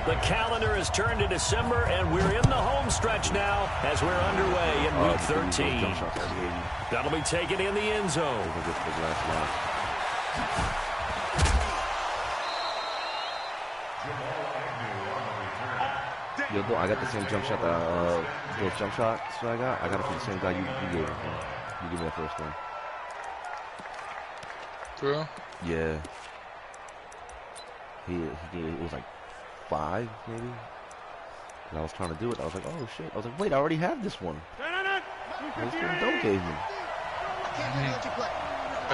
The calendar has turned to December, and we're in the home stretch now as we're underway in Week 13. That'll be taken in the end zone. Yo, I got the same jump shot that those jump shots I got it from the same guy you gave me. You gave me the first one. True? Yeah. He it was like 5 maybe. And I was trying to do it. I was like, oh shit. I was like, wait, I already have this one. This one Doe gave me.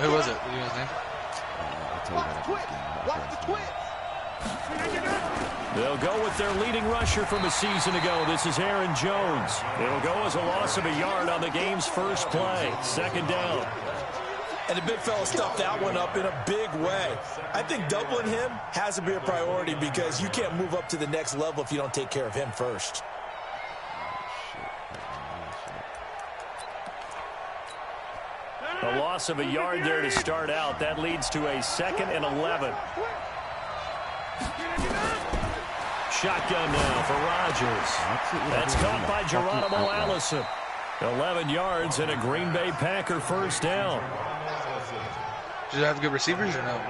Who was it? What do you guys name? I'll tell you that. They'll go with their leading rusher from a season ago. This is Aaron Jones. It'll go as a loss of a yard on the game's first play. Second down. And the big fella stuffed that one up in a big way. I think doubling him has to be a priority because you can't move up to the next level if you don't take care of him first. A loss of a yard there to start out. That leads to a 2nd and 11. Shotgun now for Rodgers. That's caught by Geronimo Allison. 11 yards and a Green Bay Packer first down. Do you have good receivers or no?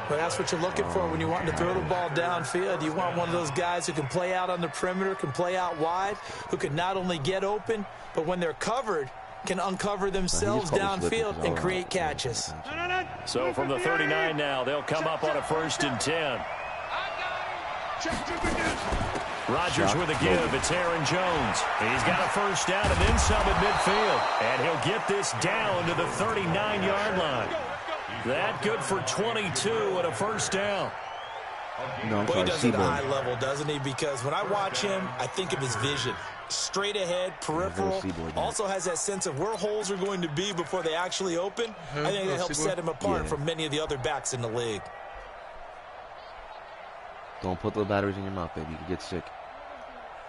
Well, that's what you're looking for when you want to throw the ball downfield. You want one of those guys who can play out on the perimeter, can play out wide, who can not only get open, but when they're covered, can uncover themselves downfield and create catches. So from the 39 now, they'll come up on a 1st and 10. Rodgers with a give. It's Aaron Jones. He's got a first down and then some at midfield. And he'll get this down to the 39-yard line. That good for 22 and a first down. No, Boy, he does it at a high level, doesn't he? Because when I watch him, I think of his vision. Straight ahead, peripheral. Also has that sense of where holes are going to be before they actually open. I think that helps set him apart from many of the other backs in the league. Don't put the batteries in your mouth, baby. You can get sick.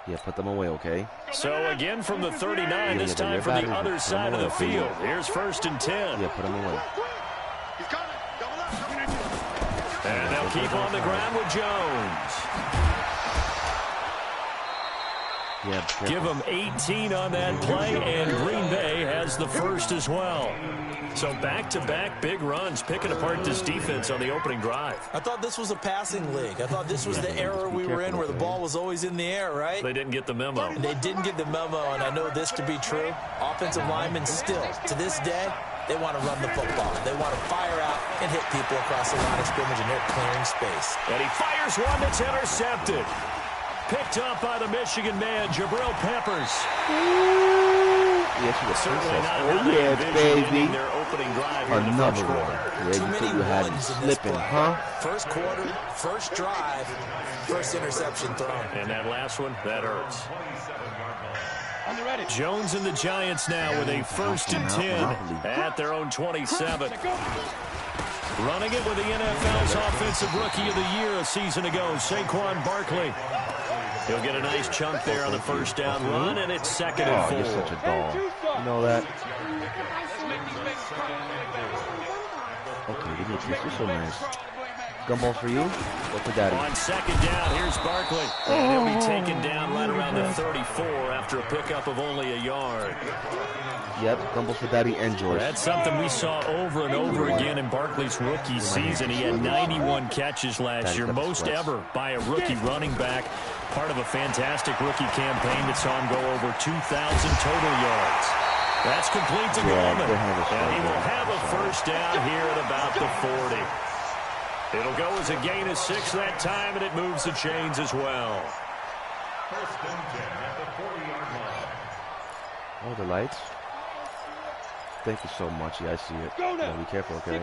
Yeah, put them away, okay? So again from the 39, this time for the other side of the field. Here's 1st and 10. Yeah, put them away. And they'll keep on the ground with Jones. Yeah, give them 18 on that play, and Green Bay has the first as well. So back-to-back big runs, picking apart this defense on the opening drive. I thought this was a passing league. I thought this was the era we were in where the ball was always in the air, right? They didn't get the memo. And they didn't get the memo, and I know this to be true. Offensive linemen still, to this day, they want to run the football. They want to fire out and hit people across the line of scrimmage, and they're clearing space. And he fires one that's intercepted. Picked up by the Michigan man, Jabril Peppers. Yes, baby. Their opening drive Another one. Yeah, you had him slipping, huh? First quarter, first drive, first interception thrown. And that last one, that hurts. Jones and the Giants now with a 1st and 10 at their own 27. Running it with the NFL's Offensive Rookie of the Year a season ago, Saquon Barkley. He'll get a nice chunk there on the first down run, and it's 2nd and 4. You're such a doll. You know that? Okay, we need this. You're so nice. Gumball for you? Or for Daddy? On 2nd down, here's Barkley. And he'll be taken down right around the 34 after a pickup of only a yard. Yep, Gumball for Daddy and George. That's something we saw over and over again in Barkley's rookie season. He had 91 catches last year, most ever by a rookie running back. Part of a fantastic rookie campaign that saw him go over 2,000 total yards. That's complete to Gallman. And he will have a first down here at about the 40. It'll go as a gain of 6 that time, and it moves the chains as well. Oh, the lights. Thank you so much. Yeah, I see it. Yeah, be careful, okay?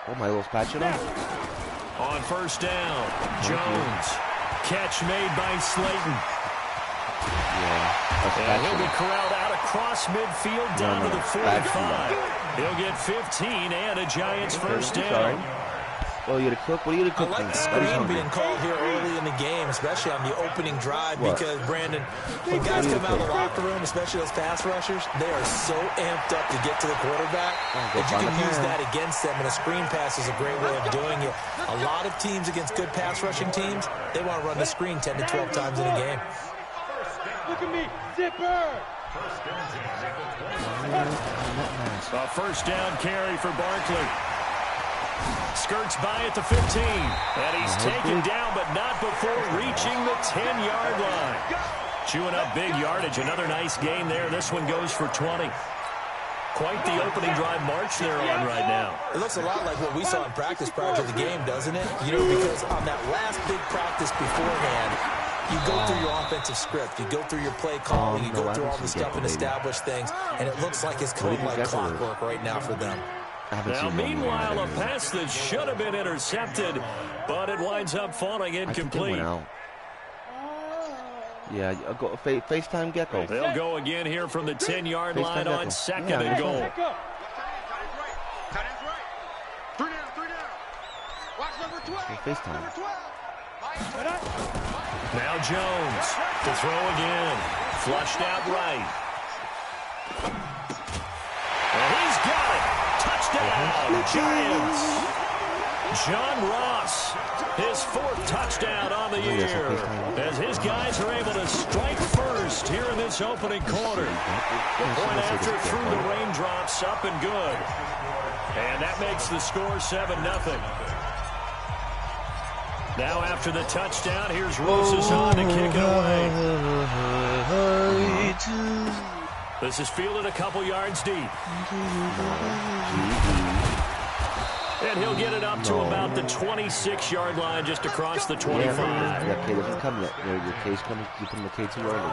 Oh, my little spatula. On first down, Jones. Catch made by Slayton. Yeah, and he'll be corralled out across midfield down to the 45. He'll get 15 and a Giants first down. Oh, you gonna cook? What are you gonna cook? I like the screen being called here early in the game, especially on the opening drive, because, Brandon, when guys come out of the locker room, especially those pass rushers, they are so amped up to get to the quarterback that you can use that against them, and a screen pass is a great way of doing it. A lot of teams against good pass rushing teams, they want to run the screen 10 to 12 times in a game. Look at me, zipper! A first down carry for Barkley. Skirts by at the 15. And he's taken down, but not before reaching the 10-yard line. Chewing up big yardage. Another nice gain there. This one goes for 20. Quite the opening drive march they're on right now. It looks a lot like what we saw in practice prior to the game, doesn't it? You know, because on that last big practice beforehand, you go through your offensive script. You go through your play calling. You go through all the stuff and establish things. And it looks like it's going like clockwork right now for them. Now, meanwhile, a pass that should have been intercepted, but it winds up falling incomplete. Yeah, go FaceTime Gecko. They'll go again here from the 10-yard line on second and goal. FaceTime. Now Jones to throw again. Flushed out right. And he's got it. Touchdown, Giants. John Ross, his fourth touchdown on the year, as his guys are able to strike first here in this opening quarter. The point after through the raindrops, up and good. And that makes the score 7-0. Now after the touchdown, here's Roses on to kick it away. This is fielded a couple yards deep. And he'll get it up to about the 26-yard line, just across the 25. Yeah, K doesn't come yet. Your K's coming. You put the K too early.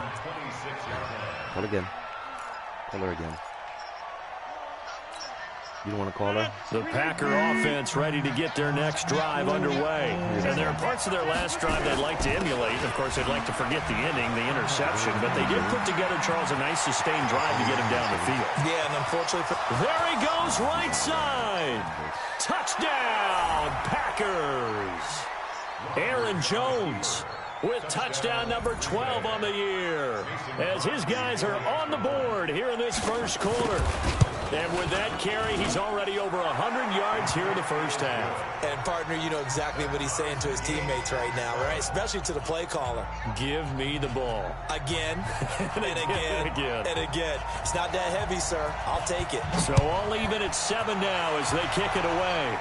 Call again. Call her again. You don't want to call her? The Packer offense ready to get their next drive underway. And there are parts of their last drive they'd like to emulate. Of course, they'd like to forget the inning, the interception. But they did put together, Charles, a nice sustained drive to get him down the field. Yeah, and unfortunately... There he goes, right side. Touchdown, Packers. Aaron Jones with touchdown number 12 on the year, as his guys are on the board here in this first quarter. And with that carry, he's already over 100 yards here in the first half. And, partner, you know exactly what he's saying to his teammates right now, right? Especially to the play caller. Give me the ball. Again, and again, and again. It's not that heavy, sir. I'll take it. So all even at 7 now as they kick it away.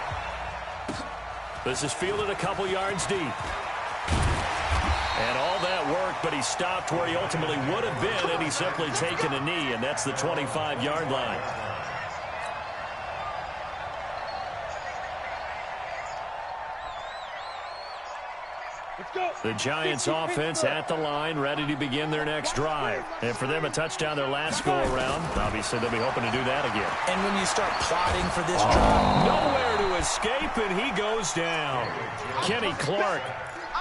This is fielded a couple yards deep. And all that work, but he stopped where he ultimately would have been, and he's simply taken a knee, and that's the 25-yard line. The Giants offense at the line, ready to begin their next drive. And for them, a touchdown their last go-around. Obviously, they'll be hoping to do that again. And when you start plotting for this drive, nowhere to escape, and he goes down. Kenny Clark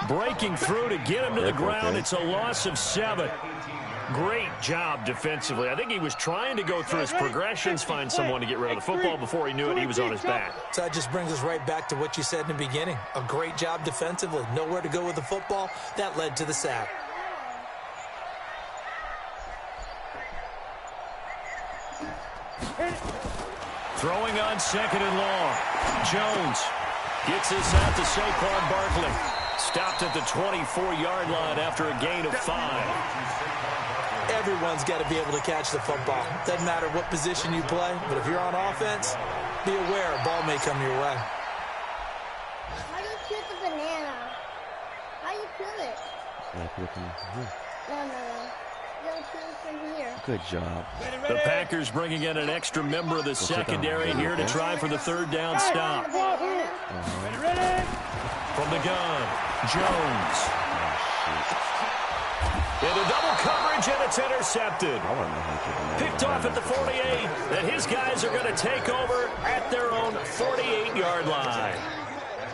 breaking through to get him to the ground. It's a loss of 7. Great job defensively. I think he was trying to go through his progressions, find someone to get rid of the football. Before he knew it, he was on his back. So that just brings us right back to what you said in the beginning. A great job defensively. Nowhere to go with the football. That led to the sack. Throwing on second and long. Jones gets this out to Saquon Barkley. Stopped at the 24-yard line after a gain of 5. Everyone's got to be able to catch the football. Doesn't matter what position you play, but if you're on offense, be aware a ball may come your way. How do you peel the banana? How do you peel it? Yeah, peel it from here. No. You don't peel it from here. Good job. The Packers bringing in an extra member of the secondary here to try for the third down stop. Ready? From the gun, Jones. Into double coverage, and it's intercepted. Picked off at the 48, and his guys are going to take over at their own 48-yard line.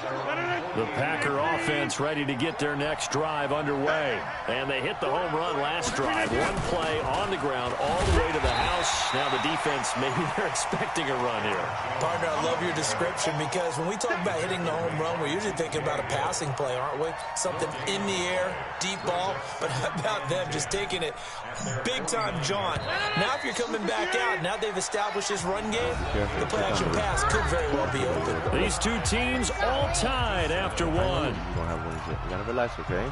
The Packer offense ready to get their next drive underway. And they hit the home run last drive. One play on the ground all the way to the house. Now the defense, maybe they're expecting a run here. Partner, I love your description because when we talk about hitting the home run, we're usually thinking about a passing play, aren't we? Something in the air, deep ball. But how about them just taking it big-time John? Now if you're coming back out, now they've established this run game, the play-action pass could very well be open. These two teams all tied after one. You don't have one yet. You gotta relax, okay?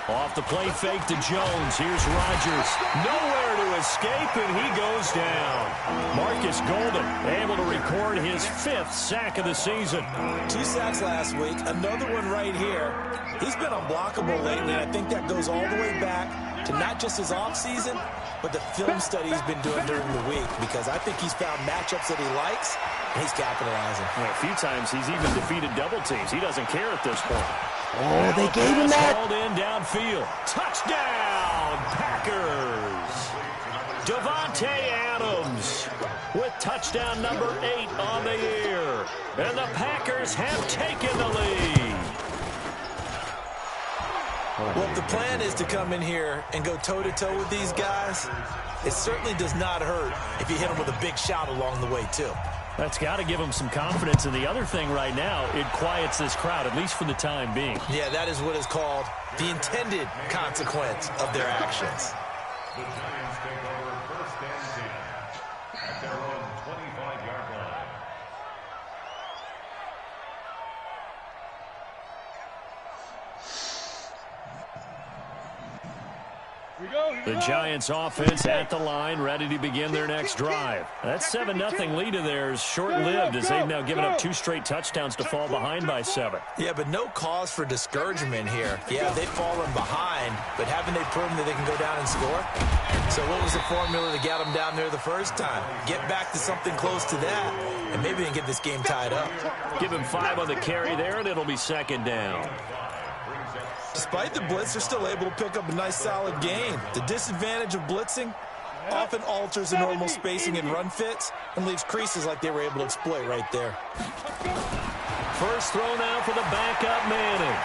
Off the play fake to Jones. Here's Rodgers. Nowhere to escape, and he goes down. Marcus Golden able to record his 5th sack of the season. 2 sacks last week. Another one right here. He's been unblockable lately, and I think that goes all the way back to not just his offseason, but the film study he's been doing during the week, because I think he's found matchups that he likes, and he's capitalizing. Well, a few times he's even defeated double teams. He doesn't care at this point. Oh, they gave him that. Called in downfield. Touchdown, Packers. Davante Adams with touchdown number 8 on the year. And the Packers have taken the lead. Well, if the plan is to come in here and go toe-to-toe with these guys, it certainly does not hurt if you hit them with a big shot along the way, too. That's got to give them some confidence. And the other thing right now, it quiets this crowd, at least for the time being. Yeah, that is what is called the intended consequence of their actions. The Giants take over 1st and 10 at their own 25-yard line. The Giants offense at the line, ready to begin their next drive. That 7-0 lead of theirs short-lived, as they've now given up 2 straight touchdowns to fall behind by 7. Yeah, but no cause for discouragement here. Yeah, they've fallen behind, but haven't they proven that they can go down and score? So what was the formula to get them down there the first time? Get back to something close to that, and maybe they can get this game tied up. Give him 5 on the carry there, and it'll be 2nd down. Despite the blitz, they're still able to pick up a nice, solid gain. The disadvantage of blitzing often alters the normal spacing and run fits and leaves creases like they were able to exploit right there. First throw now for the backup Manning.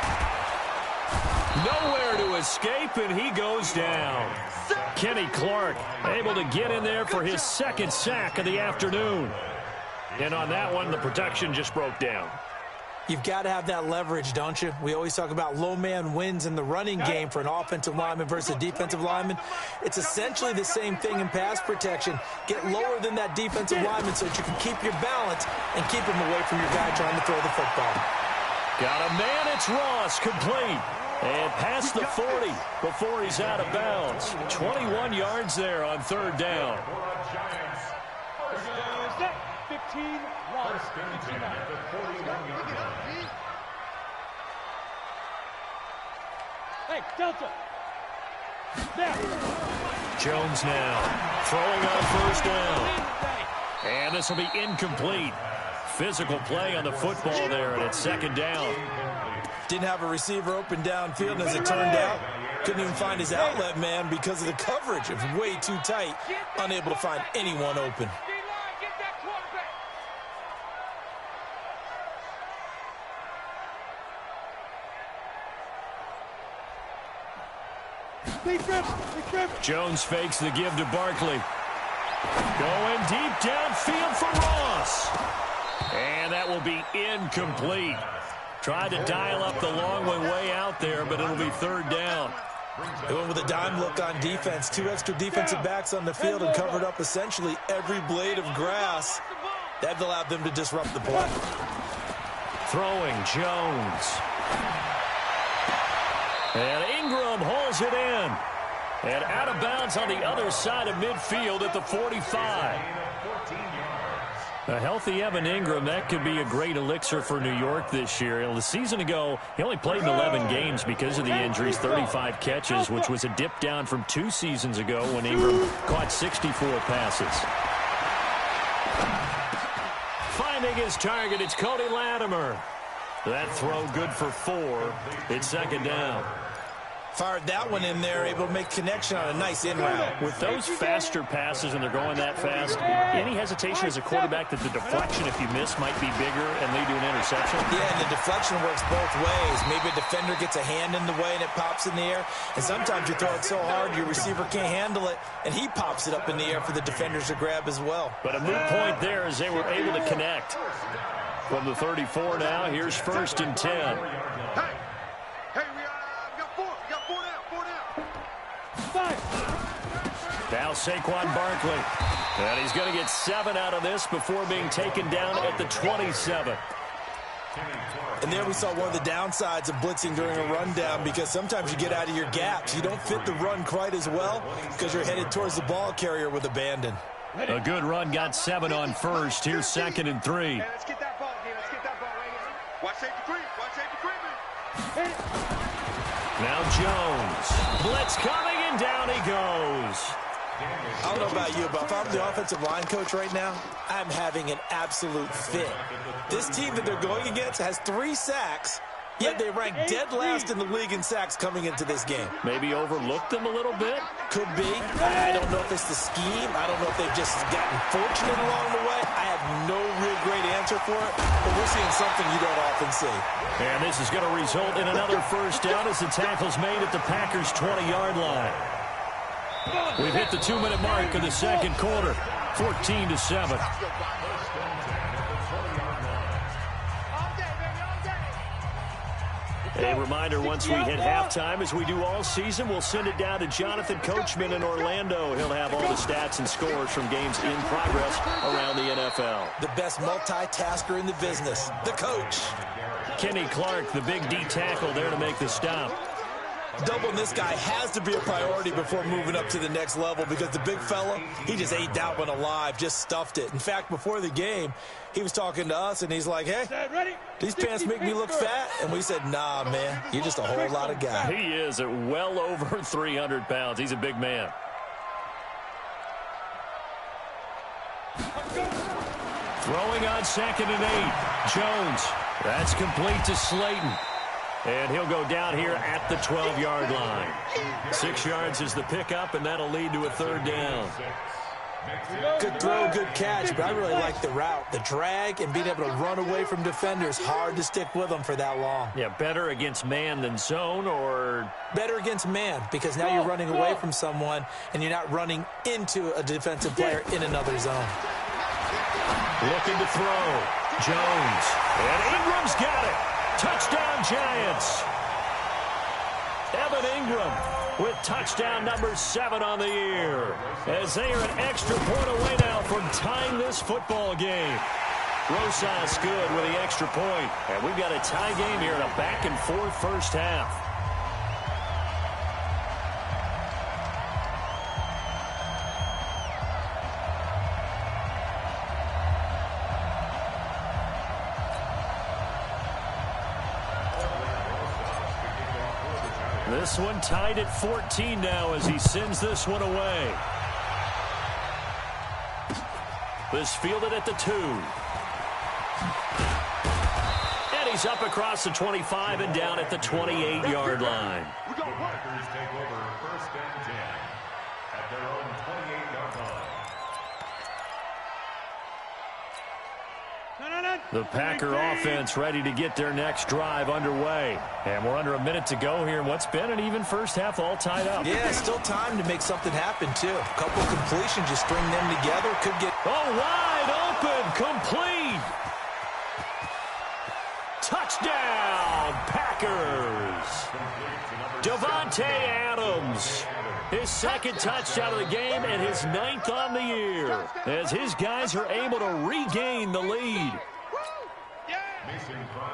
Nowhere to escape, and he goes down. Kenny Clark able to get in there for his 2nd sack of the afternoon. And on that one, the protection just broke down. You've got to have that leverage, don't you? We always talk about low man wins in the running game for an offensive lineman versus a defensive lineman. It's essentially the same thing in pass protection. Get lower than that defensive lineman so that you can keep your balance and keep him away from your guy trying to throw the football. Got a man, it's Ross, complete. And past the 40 before he's out of bounds. 21 yards there on 3rd down. 15, Ross. Hey, Delta. There. Jones now throwing on 1st down. And this will be incomplete. Physical play on the football there, and it's 2nd down. Didn't have a receiver open downfield, and as it turned out, couldn't even find his outlet man because of the coverage. It was way too tight, unable to find anyone open. Jones fakes the give to Barkley. Going deep downfield for Ross. And that will be incomplete. Tried to dial up the long way out there, but it'll be 3rd down. They went with a dime look on defense. 2 extra defensive backs on the field and covered up essentially every blade of grass. That allowed them to disrupt the play. Throwing Jones. And Ingram holds it in. And out of bounds on the other side of midfield at the 45. A healthy Evan Ingram, that could be a great elixir for New York this year. The season ago, he only played in 11 games because of the injuries, 35 catches, which was a dip down from 2 seasons ago when Ingram caught 64 passes. Finding his target, it's Cody Latimer. That throw good for 4. It's second down. Fired that one in there, able to make connection on a nice in route. With those faster passes and they're going that fast, any hesitation as a quarterback that the deflection, if you miss, might be bigger and lead to an interception? Yeah, and the deflection works both ways. Maybe a defender gets a hand in the way and it pops in the air. And sometimes you throw it so hard your receiver can't handle it, and he pops it up in the air for the defenders to grab as well. But a moot point there as they were able to connect. From the 34 now, here's 1st and 10. Now Saquon Barkley. And he's going to get 7 out of this before being taken down at the 27. And there we saw one of the downsides of blitzing during a rundown, because sometimes you get out of your gaps. You don't fit the run quite as well because you're headed towards the ball carrier with abandon. A good run got 7 on 1st. Here's 2nd and 3. Hey, let's get that ball again. Let's get that ball right here. Watch safety creep. Watch safety creep. Now Jones. Blitz coming, and down he goes. I don't know about you, but if I'm the offensive line coach right now, I'm having an absolute fit. This team that they're going against has 3 sacks, yet they rank dead last in the league in sacks coming into this game. Maybe overlooked them a little bit? Could be. I don't know if it's the scheme. I don't know if they've just gotten fortunate along the way. I have no real great answer for it, but we're seeing something you don't often see. And this is going to result in another 1st down as the tackle's made at the Packers' 20-yard line. We've hit the 2-minute mark of the second quarter, 14-7. A reminder, once we hit halftime, as we do all season, we'll send it down to Jonathan Coachman in Orlando. He'll have all the stats and scores from games in progress around the NFL. The best multitasker in the business, the coach. Kenny Clark, the big D tackle, there to make the stop. Doubling this guy has to be a priority before moving up to the next level, because the big fella, he just ate that one alive, just stuffed it. In fact, before the game, he was talking to us, and he's like, hey, these pants make me look fat. And we said, nah, man, you're just a whole lot of guy. He is at well over 300 pounds. He's a big man. Throwing on 2nd and 8. Jones. That's complete to Slayton. And he'll go down here at the 12-yard line. 6 yards is the pickup, and that'll lead to a 3rd down. Good throw, good catch, but I really like the route. The drag and being able to run away from defenders, hard to stick with them for that long. Yeah, better against man than zone, or? Better against man, because now you're running away from someone, and you're not running into a defensive player in another zone. Looking to throw. Jones. And Ingram's got it. Touchdown, Giants. Evan Ingram with touchdown number 7 on the year, as they are an extra point away now from tying this football game. Rosas good with the extra point. And we've got a tie game here in a back-and-forth first half. This one tied at 14 now as he sends this one away. This fielded at the 2. And he's up across the 25 and down at the 28-yard line. Packers take over 1st and 10 at their own 28-yard line. The Packer offense ready to get their next drive underway. And we're under a minute to go here in what's been an even first half, all tied up. Yeah, still time to make something happen, too. A couple completions, just string them together. Could get... Oh, wide open, complete. Touchdown, Packers. Davante Adams. His 2nd touchdown of the game and his 9th on the year, as his guys are able to regain the lead.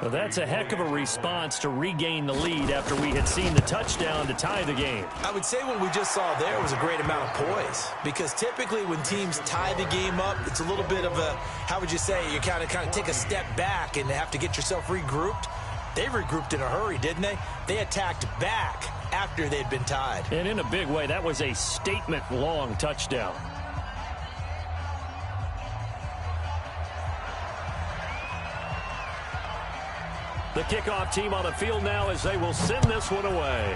Well, that's a heck of a response to regain the lead after we had seen the touchdown to tie the game. I would say what we just saw there was a great amount of poise, because typically when teams tie the game up, it's a little bit of a, how would you say, you kind of take a step back and have to get yourself regrouped. They regrouped in a hurry, didn't they? They attacked back after they'd been tied. And in a big way, that was a statement-long touchdown. The kickoff team on the field now as they will send this one away.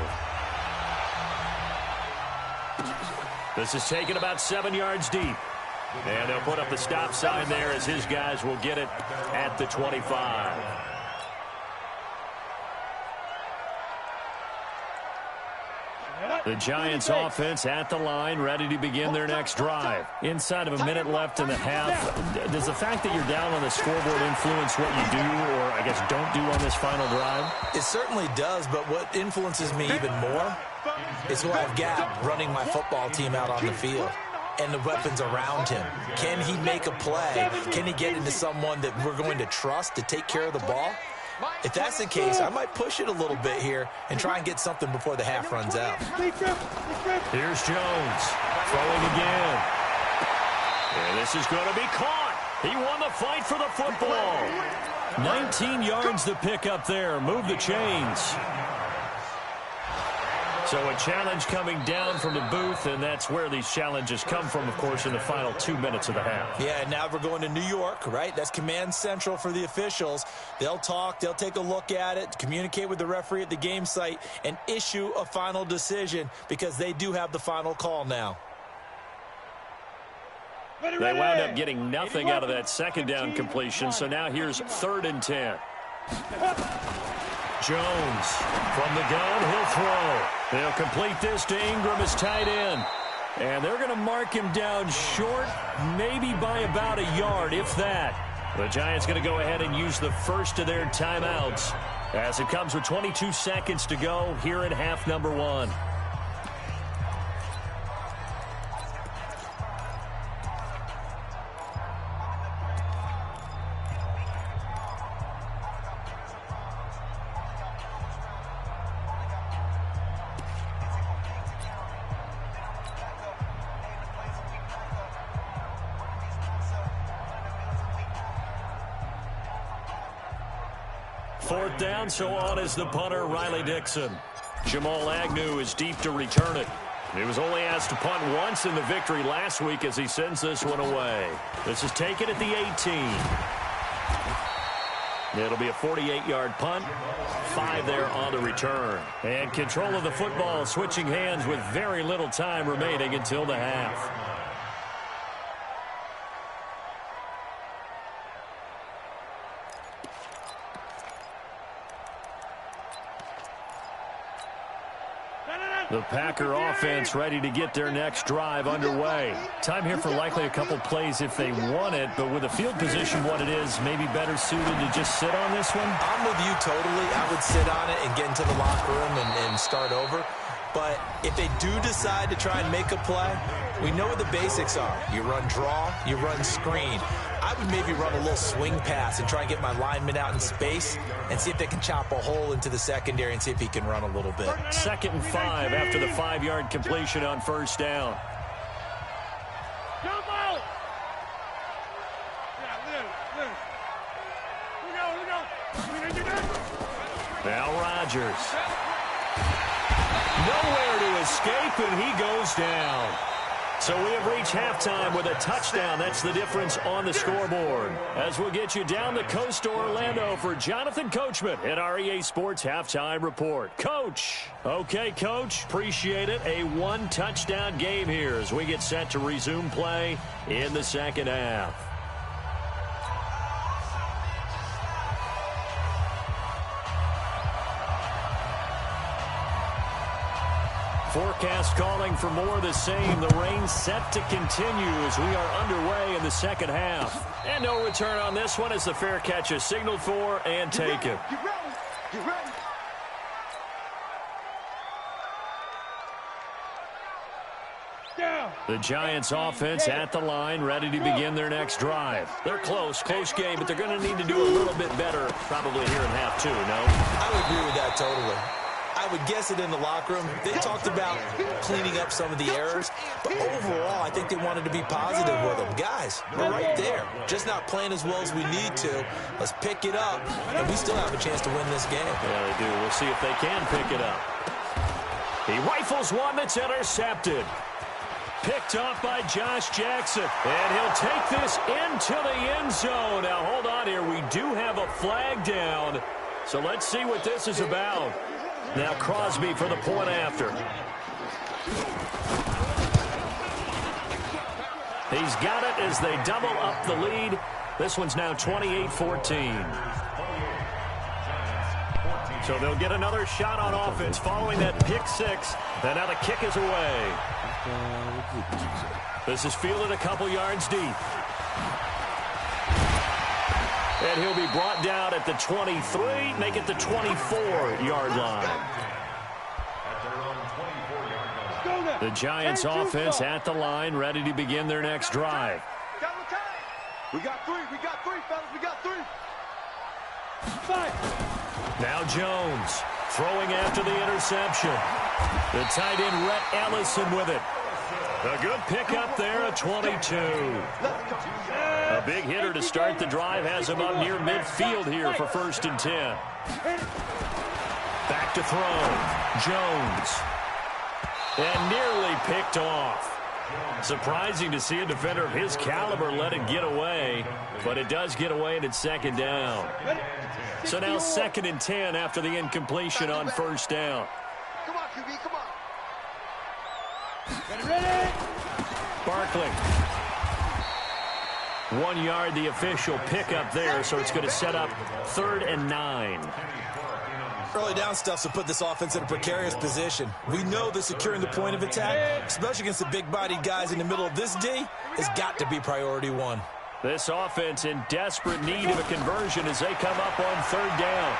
This is taken about 7 yards deep. And they'll put up the stop sign there as his guys will get it at the 25. The Giants offense at the line, ready to begin their next drive. Inside of a minute left in the half. Does the fact that you're down on the scoreboard influence what you do, or I guess don't do on this final drive? It certainly does, but what influences me even more is who I've got running my football team out on the field and the weapons around him. Can he make a play? Can he get into someone that we're going to trust to take care of the ball? If that's the case, I might push it a little bit here and try and get something before the half runs out. Here's Jones throwing again. And this is going to be caught. He won the fight for the football. 19 yards to pick up there. Move the chains. So a challenge coming down from the booth, and that's where these challenges come from, of course, in the final 2 minutes of the half. Yeah, now we're going to New York, right? That's command central for the officials. They'll talk, they'll take a look at it, communicate with the referee at the game site, and issue a final decision because they do have the final call now. They wound up getting nothing out of that second down completion, so now here's 3rd and 10. Jones from the gun, he'll throw. They'll complete this to Ingram as tight end. And they're going to mark him down short, maybe by about a yard, if that. The Giants going to go ahead and use the first of their timeouts as it comes with 22 seconds to go here in half number 1. Fourth down, so on is the punter, Riley Dixon. Jamal Agnew is deep to return it. He was only asked to punt once in the victory last week as he sends this one away. This is taken at the 18. It'll be a 48-yard punt. 5 there on the return. And control of the football switching hands with very little time remaining until the half. The Packer offense ready to get their next drive underway. Time here for likely a couple plays if they want it, but with the field position what it is, maybe better suited to just sit on this one? I'm with you totally. I would sit on it and get into the locker room and start over. But if they do decide to try and make a play, we know what the basics are. You run draw, you run screen. I would maybe run a little swing pass and try and get my lineman out in space and see if they can chop a hole into the secondary and see if he can run a little bit. 2nd and 5 after the 5-yard completion on first down. Now Rodgers. Nowhere to escape, and he goes down. So we have reached halftime with a touchdown. That's the difference on the scoreboard. As we'll get you down the coast to Orlando for Jonathan Coachman at our EA Sports Halftime Report. Coach. Okay, Coach. Appreciate it. A 1-touchdown game here as we get set to resume play in the second half. Forecast calling for more of the same. The rain set to continue as we are underway in the second half. And no return on this one as the fair catch is signaled for and taken. The Giants offense at the line, ready to begin their next drive. They're close game, but they're going to need to do a little bit better probably here in half 2, no? I would agree with that totally. I would guess it in the locker room. They talked about cleaning up some of the errors, but overall, I think they wanted to be positive with them. Guys, we're right there. Just not playing as well as we need to. Let's pick it up, and we still have a chance to win this game. Yeah, they do. We'll see if they can pick it up. He rifles one that's intercepted. Picked off by Josh Jackson, and he'll take this into the end zone. Now, hold on here. We do have a flag down. So let's see what this is about. Now Crosby for the point after. He's got it as they double up the lead. This one's now 28-14. So they'll get another shot on offense following that pick six. And now the kick is away. This is fielded a couple yards deep. And he'll be brought down at the 23, make it the 24-yard line. The Giants offense at the line, ready to begin their next drive. We got three, fellas, we got three. Now Jones throwing after the interception. The tight end Rhett Ellison with it. A good pickup there at 22. A big hitter to start the drive has him up near midfield here for 1st and 10. Back to throw. Jones. And nearly picked off. Surprising to see a defender of his caliber let it get away, but it does get away and it's 2nd down. So now 2nd and 10 after the incompletion on 1st down. Come on, QB, come on. Ready? Barkley. 1 yard, the official pickup there, so it's going to set up 3rd and 9. Early down stuff to put this offense in a precarious position. We know that securing the point of attack, especially against the big-bodied guys in the middle of this D, has got to be priority one. This offense in desperate need of a conversion as they come up on 3rd down.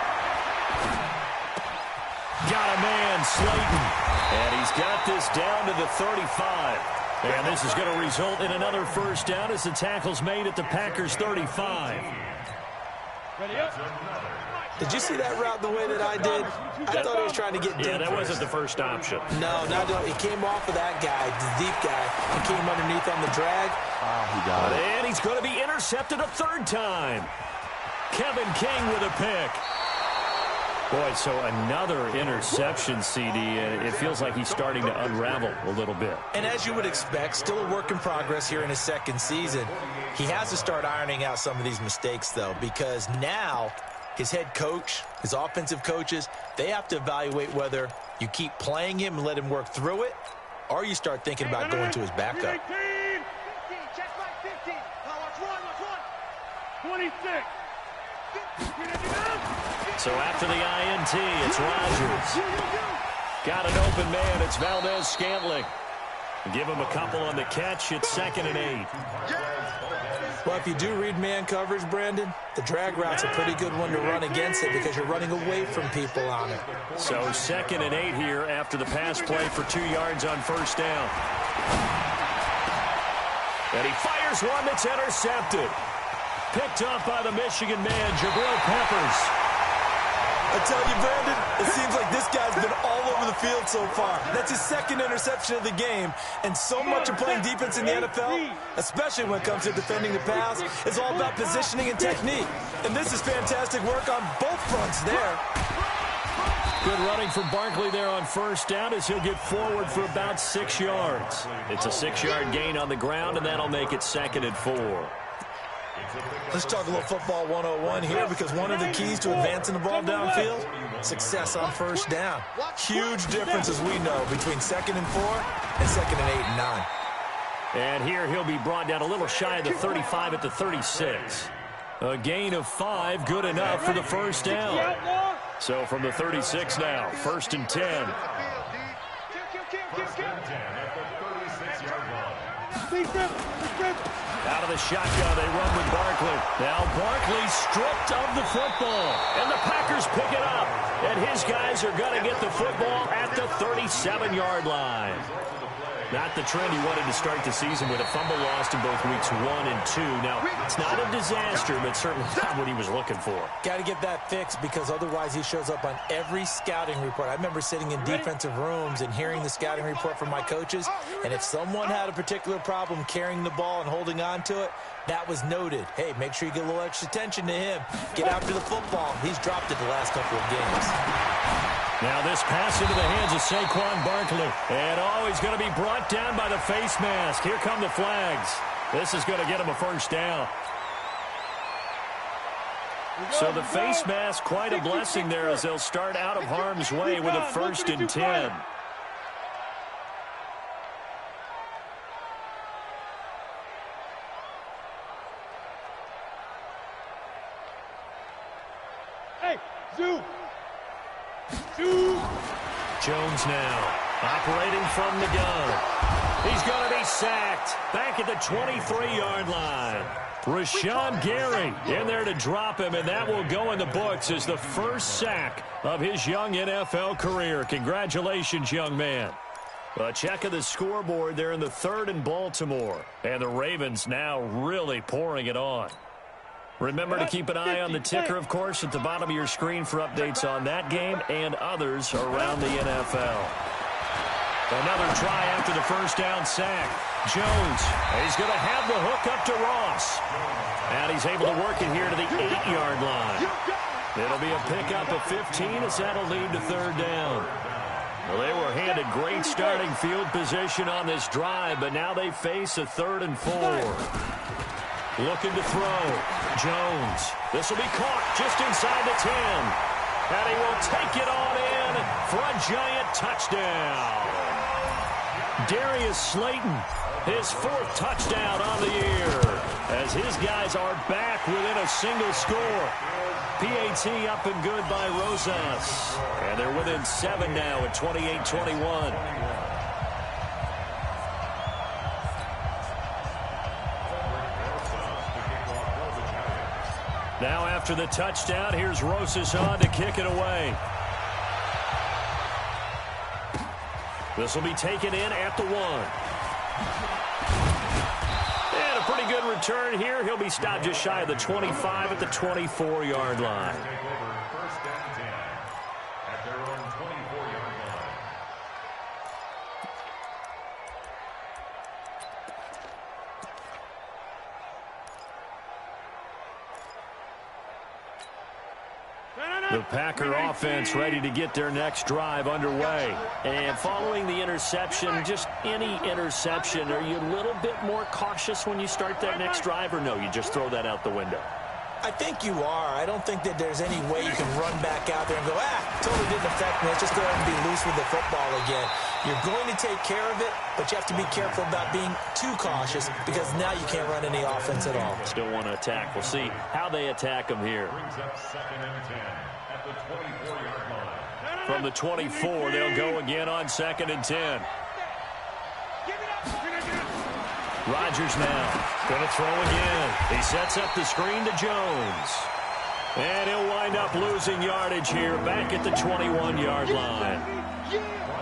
Got a man, Slayton. And he's got this down to the 35. And this is going to result in another 1st down as the tackle's made at the Packers' 35. Ready up. Did you see that route the way that I did? I thought he was trying to get deep. Yeah, that wasn't the first option. No, he came off of that guy, the deep guy, and came underneath on the drag. He got it. And he's going to be intercepted a 3rd time. Kevin King with a pick. Boy, so another interception, CD, and it feels like he's starting to unravel a little bit. And as you would expect, still a work in progress here in his 2nd season. He has to start ironing out some of these mistakes, though, because now his head coach, his offensive coaches, they have to evaluate whether you keep playing him and let him work through it, or you start thinking about going to his backup. 15, check back 15. Now watch one. 26. So after the INT, it's Rodgers. Got an open man. It's Valdez-Scantling. Give him a couple on the catch. It's 2nd and 8. Well, if you do read man coverage, Brandon, the drag route's a pretty good one to run against it because you're running away from people on it. So 2nd and 8 here after the pass play for 2 yards on 1st down. And he fires one that's intercepted. Picked up by the Michigan man, Jabril Peppers. I tell you, Brandon, it seems like this guy's been all over the field so far. That's his 2nd interception of the game. And so much of playing defense in the NFL, especially when it comes to defending the pass, is all about positioning and technique. And this is fantastic work on both fronts there. Good running from Barkley there on 1st down as he'll get forward for about 6 yards. It's a 6-yard gain on the ground, and that'll make it 2nd and 4. Let's talk a little football 101 here because one of the keys to advancing the ball downfield, success on 1st down. Huge difference, as we know, between 2nd and 4 and 2nd and 8 and 9. And here he'll be brought down a little shy of the 35 at the 36. A gain of 5, good enough for the 1st down. So from the 36 now, 1st and 10. Out of the shotgun, they run with Barkley. Now Barkley stripped of the football, and the Packers pick it up. And his guys are going to get the football at the 37-yard line. Not the trend he wanted to start the season with a fumble lost in both weeks 1 and 2. Now, it's not a disaster, but certainly not what he was looking for. Got to get that fixed because otherwise he shows up on every scouting report. I remember sitting in defensive rooms and hearing the scouting report from my coaches, and if someone had a particular problem carrying the ball and holding on to it, that was noted. Hey, make sure you get a little extra attention to him. Get after the football. He's dropped it the last couple of games. Now this pass into the hands of Saquon Barkley. And he's going to be brought down by the face mask. Here come the flags. This is going to get him a 1st down. So the face mask, quite a blessing there as they'll start out of harm's way with a 1st and 10. Jones now operating from the gun. He's going to be sacked back at the 23-yard line. Rashawn Gary in there to drop him, and that will go in the books as the first sack of his young NFL career. Congratulations, young man. A check of the scoreboard there in the 3rd and Baltimore. And the Ravens now really pouring it on. Remember to keep an eye on the ticker, of course, at the bottom of your screen for updates on that game and others around the NFL. Another try after the first down sack. Jones, he's going to have the hook up to Ross. And he's able to work it here to the 8-yard line. It'll be a pickup of 15 as that'll lead to 3rd down. Well, they were handed great starting field position on this drive, but now they face a 3rd and 4. Looking to throw. Jones. This will be caught just inside the 10. And he will take it on in for a giant touchdown. Darius Slayton, his 4th touchdown on the year, as his guys are back within a single score. PAT up and good by Rosas. And they're within 7 now at 28-21. Now after the touchdown, here's Rosas on to kick it away. This will be taken in at the 1. And a pretty good return here. He'll be stopped just shy of the 25 at the 24-yard line. The Packer offense ready to get their next drive underway. And following the interception, just any interception, are you a little bit more cautious when you start that next drive, or no, you just throw that out the window? I think you are. I don't think that there's any way you can run back out there and go, totally didn't affect me. Let's just go ahead and be loose with the football again. You're going to take care of it, but you have to be careful about being too cautious because now you can't run any offense at all. Still want to attack. We'll see how they attack them here. Brings up 2nd and 10 at the 24-yard line. From the 24, they'll go again on 2nd and 10. Rodgers now going to throw again. He sets up the screen to Jones. And he'll wind up losing yardage here back at the 21-yard line.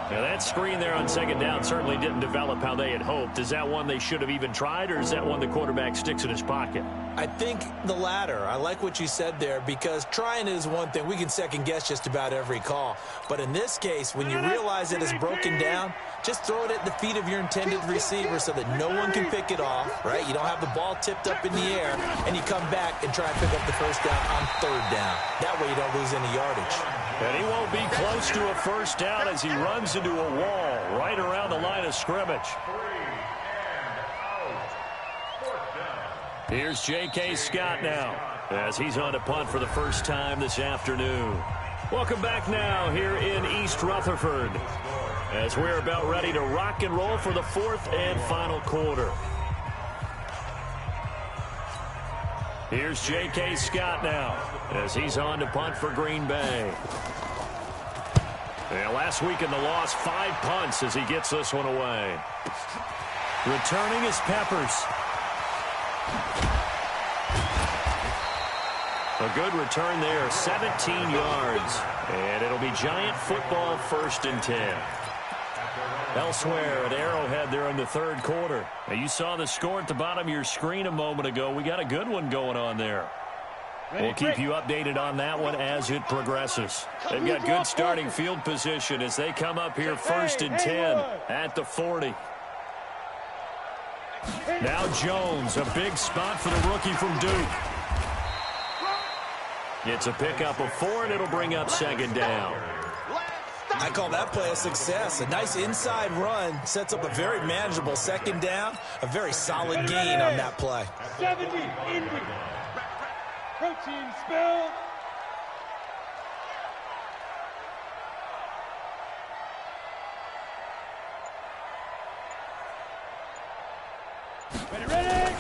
Now that screen there on 2nd down certainly didn't develop how they had hoped. Is that one they should have even tried, or is that one the quarterback sticks in his pocket? I think the latter. I like what you said there because trying is one thing. We can second guess just about every call. But in this case, when you realize it is broken down, just throw it at the feet of your intended receiver so that no one can pick it off, right? You don't have the ball tipped up in the air, and you come back and try and pick up the 1st down on 3rd down. That way you don't lose any yardage. And he won't be close to a 1st down as he runs into a wall right around the line of scrimmage. Here's J.K. Scott now as he's on to punt for the first time this afternoon. Welcome back now here in East Rutherford as we're about ready to rock and roll for the 4th and final quarter. Here's J.K. Scott now as he's on to punt for Green Bay. And last week in the loss, 5 punts as he gets this one away. Returning is Peppers. A good return there, 17 yards. And it'll be Giant football 1st and 10. Elsewhere at Arrowhead there in the 3rd quarter. Now you saw the score at the bottom of your screen a moment ago. We got a good one going on there. We'll keep you updated on that one as it progresses. They've got good starting field position as they come up here 1st and 10 at the 40. Now Jones, a big spot for the rookie from Duke. It's a pickup of 4, and it'll bring up 2nd down. I call that play a success. A nice inside run sets up a very manageable 2nd down. A very solid gain on that play. Protein spill. Ready.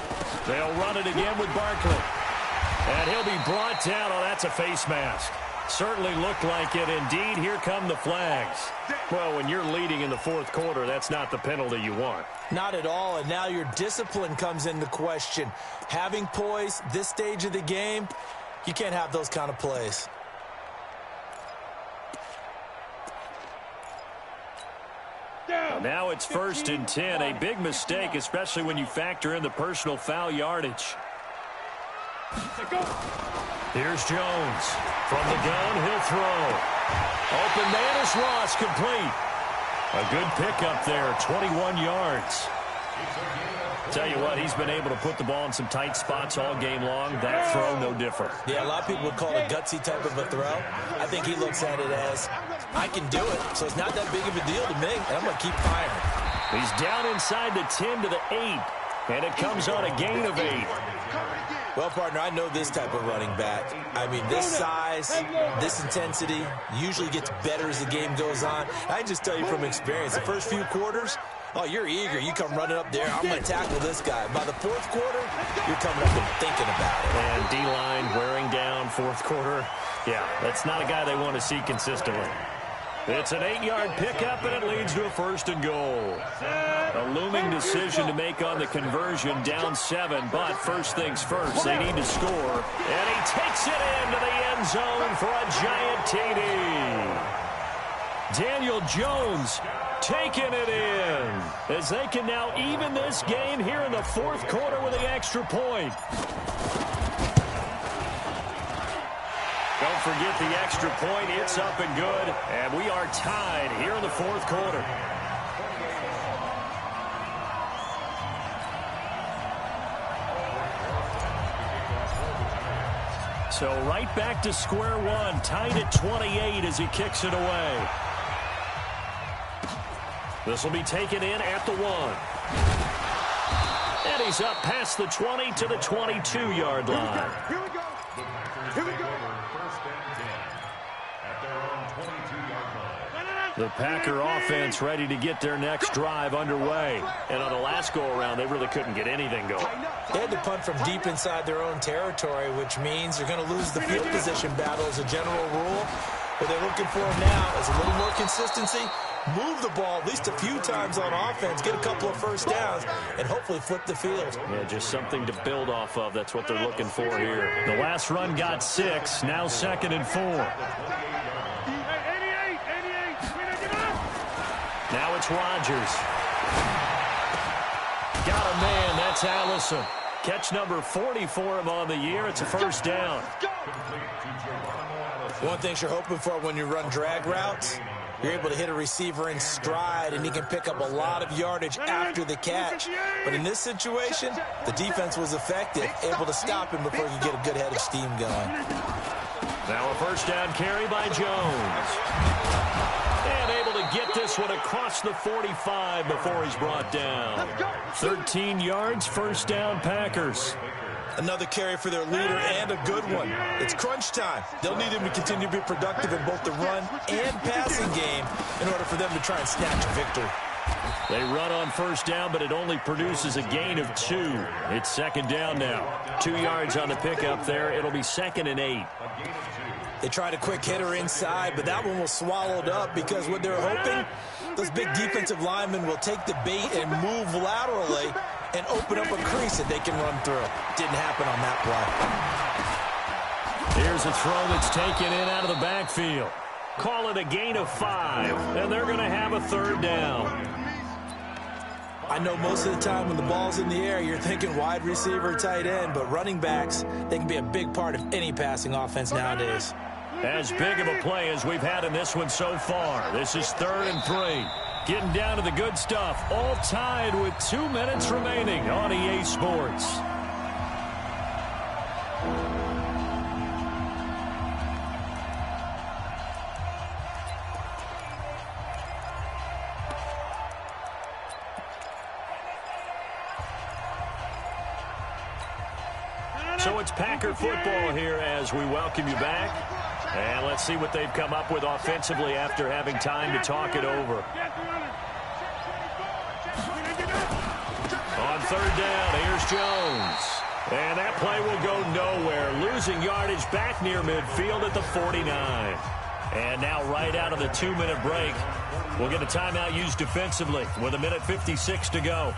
They'll run it again with Barkley. And he'll be brought down. Oh, that's a face mask. Certainly looked like it. Indeed, here come the flags. Well, when you're leading in the fourth quarter, that's not the penalty you want. Not at all, and now your discipline comes into question. Having poise, this stage of the game, you can't have those kind of plays. Now it's 1st and 10. A big mistake, especially when you factor in the personal foul yardage. Here's Jones. From the gun, he'll throw. Open man is Ross, complete. A good pickup there, 21 yards. Tell you what, he's been able to put the ball in some tight spots all game long. That throw, no different. Yeah, a lot of people would call it a gutsy type of a throw. I think he looks at it as, I can do it, so it's not that big of a deal to me, and I'm going to keep firing. He's down inside the 10 to the 8, and it comes on a gain of 8. Well, partner, I know this type of running back. I mean, this size, this intensity usually gets better as the game goes on. I just tell you from experience, the first few quarters, oh, you're eager. You come running up there. I'm going to tackle this guy. By the fourth quarter, you're coming up and thinking about it. And D-line wearing down fourth quarter. Yeah, that's not a guy they want to see consistently. It's an 8-yard pickup, and it leads to a 1st and goal. A looming decision to make on the conversion, down 7, but first things first, they need to score. And he takes it into the end zone for a giant TD. Daniel Jones taking it in as they can now even this game here in the fourth quarter with the extra point. Don't forget the extra point. It's up and good. And we are tied here in the fourth quarter. So right back to square one. Tied at 28 as he kicks it away. This will be taken in at the 1. And he's up past the 20 to the 22-yard line. Here we go. Here we go. First and 10 at their own 22-yard line. The Packer offense ready to get their next drive underway. And on the last go-around, they really couldn't get anything going. They had to punt from deep inside their own territory, which means they're going to lose the field position battle as a general rule. What they're looking for now is a little more consistency, move the ball at least a few times on offense, get a couple of first downs, and hopefully flip the field. Yeah, just something to build off of. That's what they're looking for here. The last run got 6, now 2nd and 4. Now it's Rodgers. Got a man, that's Allison. Catch number 40 for him on the year. It's a first down. One thing you're hoping for when you run drag routes, you're able to hit a receiver in stride, and he can pick up a lot of yardage after the catch. But in this situation, the defense was effective, able to stop him before he could get a good head of steam going. Now a first down carry by Jones. And able to get this one across the 45 before he's brought down. 13 yards, first down Packers. Another carry for their leader, and a good one. It's crunch time. They'll need him to continue to be productive in both the run and passing game in order for them to try and snatch a victory. They run on first down, but it only produces a gain of 2. It's 2nd down now. 2 yards on the pickup there. It'll be 2nd and 8. They tried a quick hitter inside, but that one was swallowed up because what they're hoping, those big defensive linemen will take the bait and move laterally and open up a crease that they can run through. Didn't happen on that play. Here's a throw that's taken in out of the backfield. Call it a gain of 5, and they're going to have a 3rd down. I know most of the time when the ball's in the air, you're thinking wide receiver, tight end, but running backs, they can be a big part of any passing offense nowadays. As big of a play as we've had in this one so far. This is 3rd and 3. Getting down to the good stuff. All tied with 2 minutes remaining on EA Sports. So it's Packer football here as we welcome you back. And let's see what they've come up with offensively after having time to talk it over. On third down, here's Jones. And that play will go nowhere. Losing yardage back near midfield at the 49. And now right out of the 2-minute break, we'll get a timeout used defensively with 1:56 to go.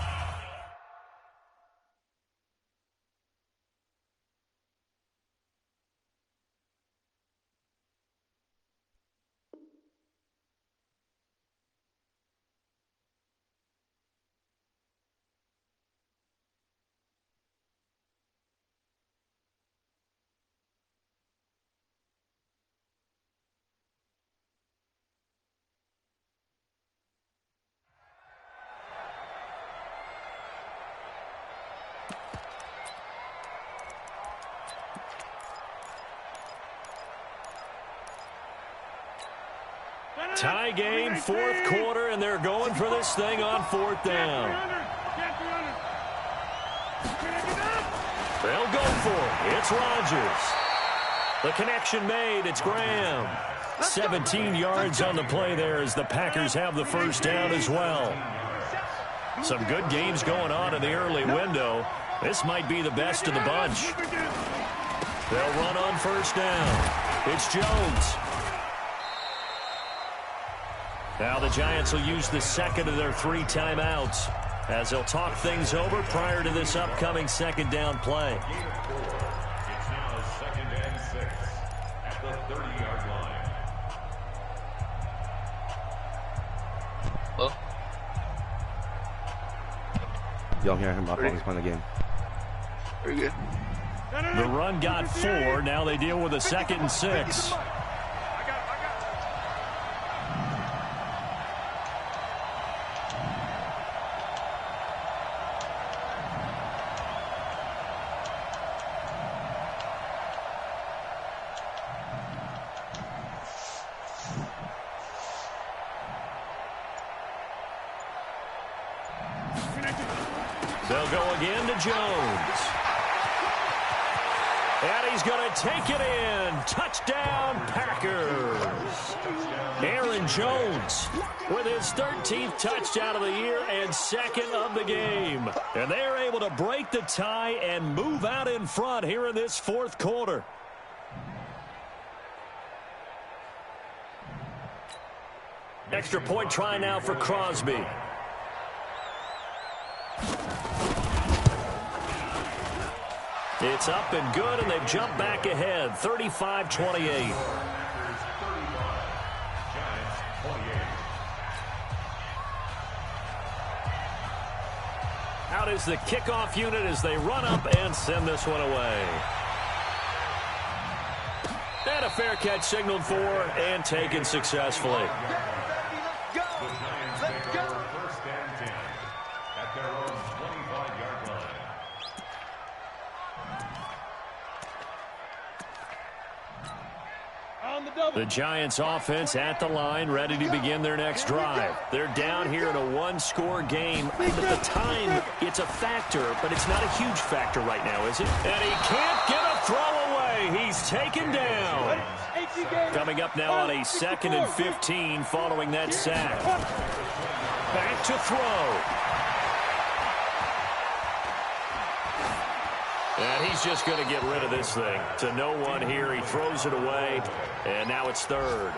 Tie game, fourth quarter, and they're going for this thing on fourth down. They'll go for it. It's Rodgers. The connection made. It's Graham. 17 yards on the play there as the Packers have the first down as well. Some good games going on in the early window. This might be the best of the bunch. They'll run on first down. It's Jones. Now the Giants will use the second of their 3 timeouts as they'll talk things over prior to this upcoming second down play. It's now 2nd and 6 at the 30-yard line. Hello? Y'all hear him? I thought he's playing the game. Very good. The run got 4. Now they deal with a 2nd and 6. They'll go again to Jones. And he's going to take it in. Touchdown, Packers. Aaron Jones with his 13th touchdown of the year and 2nd of the game. And they're able to break the tie and move out in front here in this fourth quarter. Extra point try now for Crosby. It's up and good, and they've jumped back ahead, 35-28. Out is the kickoff unit as they run up and send this one away. And a fair catch signaled for and taken successfully. The Giants offense at the line, ready to begin their next drive. They're down here in a 1-score game. At the time, it's a factor, but it's not a huge factor right now, is it? And he can't get a throw away. He's taken down. Coming up now on a 2nd and 15 following that sack. Back to throw. And he's just going to get rid of this thing. To no one here. He throws it away. And now it's 3rd.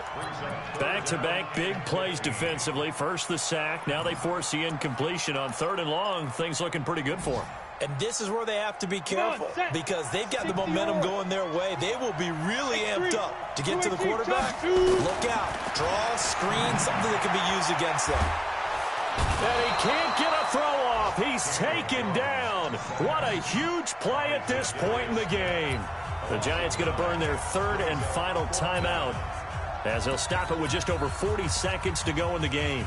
Back-to-back big plays defensively. First the sack. Now they force the incompletion on 3rd and long. Things looking pretty good for them. And this is where they have to be careful because they've got the momentum going their way. They will be really amped up to get to the quarterback. Look out. Draw, screen, something that can be used against them. And he can't get a throw off. He's taken down. What a huge play at this point in the game. The Giants going to burn their 3rd and final timeout as they'll stop it with just over 40 seconds to go in the game.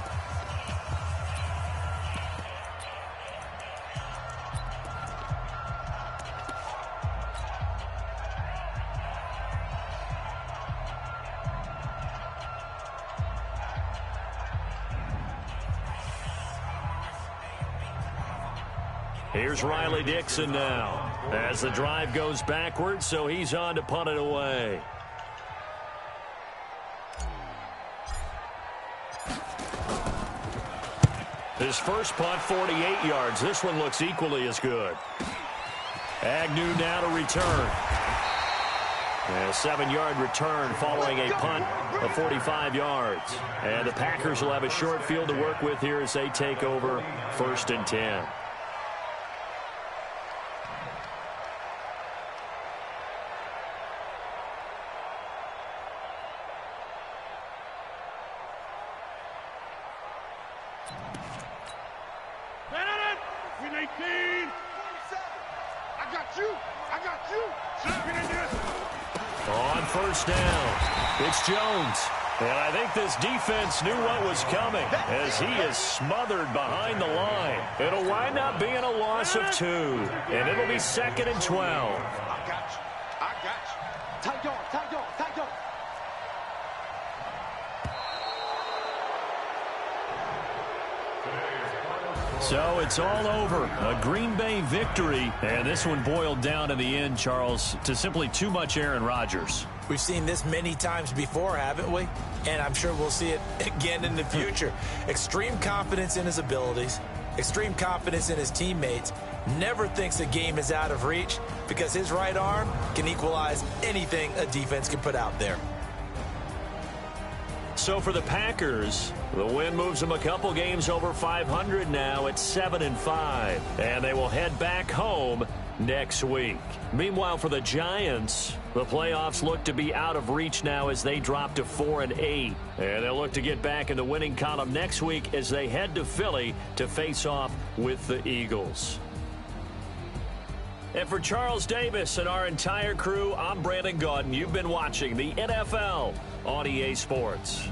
Here's Riley Dixon now. as the drive goes backwards, so he's on to punt it away. His first punt, 48 yards. This one looks equally as good. Agnew now to return. And a 7-yard return following a punt of 45 yards. And the Packers will have a short field to work with here as they take over 1st and 10. On 1st down, it's Jones. And I think this defense knew what was coming as he is smothered behind the line. It'll wind up being a loss of 2, and it'll be 2nd and 12. I got you. Tight door. So it's all over. A Green Bay victory. And this one boiled down in the end, Charles, to simply too much Aaron Rodgers. We've seen this many times before, haven't we? And I'm sure we'll see it again in the future. Extreme confidence in his abilities, extreme confidence in his teammates. Never thinks a game is out of reach because his right arm can equalize anything a defense can put out there. So for the Packers, the win moves them a couple games over 500 now at 7-5. And they will head back home next week. Meanwhile, for the Giants, the playoffs look to be out of reach now as they drop to 4-8. And they'll look to get back in the winning column next week as they head to Philly to face off with the Eagles. And for Charles Davis and our entire crew, I'm Brandon Gaudin. You've been watching the NFL on EA Sports.